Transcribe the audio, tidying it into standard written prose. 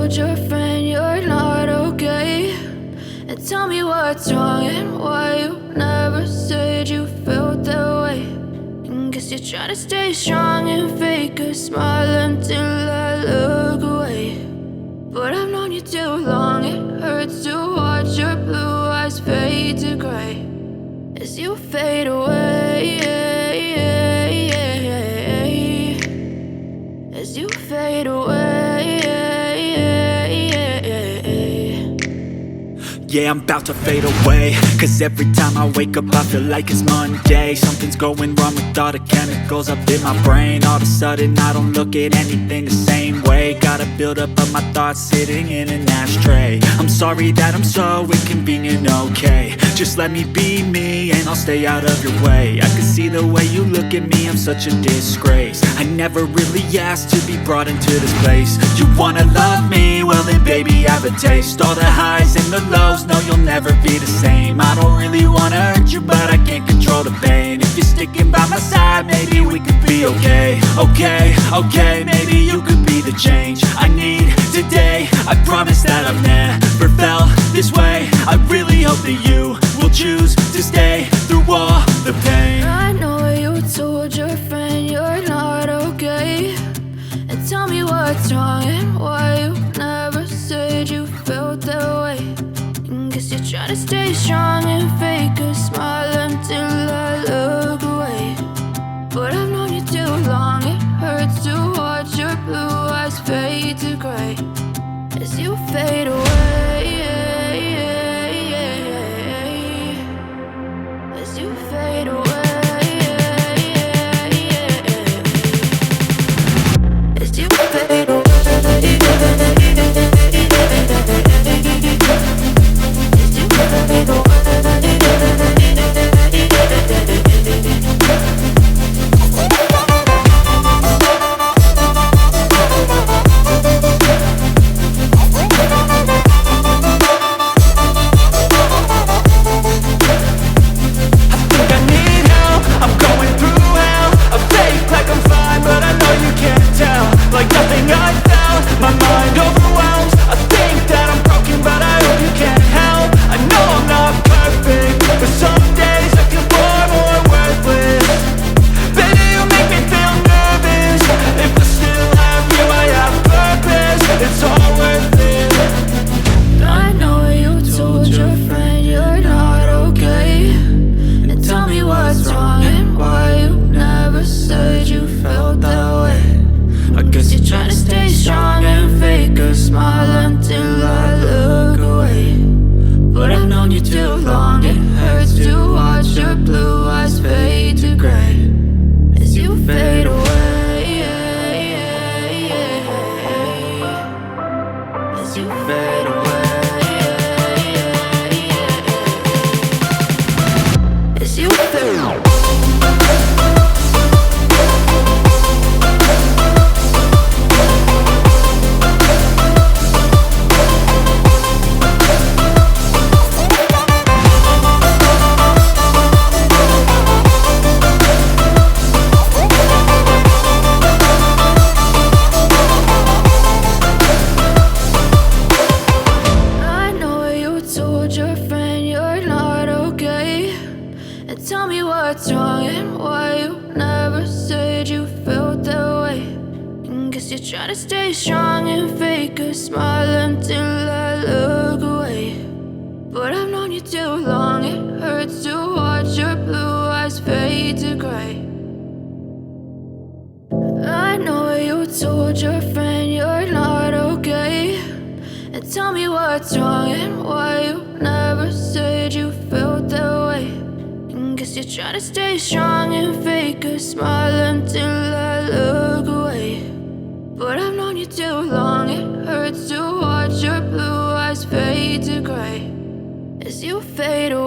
told your friend you're not okay? And tell me what's wrong and why you never said you felt that way. And guess you're trying to stay strong and fake a smile until I look away. But I've known you too long, it hurts to watch your blue eyes fade to gray as you fade away, as you fade away. Yeah, I'm about to fade away, cause every time I wake up I feel like it's Monday. Something's going wrong with all the chemicals up in my brain. All of a sudden I don't look at anything the same way. Gotta build up of my thoughts sitting in an ashtray. I'm sorry that I'm so inconvenient, okay? Just let me be me and I'll stay out of your way. I can see the way you look at me, I'm such a disgrace. I never really asked to be brought into this place. You wanna love me? Well then baby, have a taste. All the highs and the lows, no, you'll never be the same. I don't really wanna hurt you, but I can't control the pain. If you're sticking by my side, maybe we could be okay. Okay, maybe you could be the change I need today. I promise that I've never felt this way. I really hope that you will choose to stay through all the pain. I know you told your friend you're not okay. And tell me what's wrong and why you never said you felt that way. And guess you're trying to stay strong and fake a smile until I look away. But I've known you too long, it hurts to watch your blue eyes fade to gray as you fade away, as you fade away. As you fade away, as you fade away. Like nothing I found, my mind overwhelms. I think that I'm broken, but I hope you can't help. I know I'm not perfect, but some days I feel far more worthless. Baby, you make me feel nervous. If I still have you, I have purpose. It's all worth it. I know you told your friend you're not okay. And tell me what's wrong and why you never said you felt that way. I guess you're trying to stay strong and fake a smile until I look away. But I've known you too long, it hurts to watch your blue eyes fade to gray as you fade away, as you fade away, as you fade away. Your friend you're not okay. And tell me what's wrong and why you never said you felt that way. And guess you're trying to stay strong and fake a smile until I look away. But I've known you too long, it hurts to watch your blue eyes fade to gray. I know you told your friend you're not okay. And tell me what's wrong and why you never said you felt that way. And guess you're trying to stay strong and fake a smile until I look away. But I've known you too long, it hurts to watch your blue eyes fade to gray as you fade away.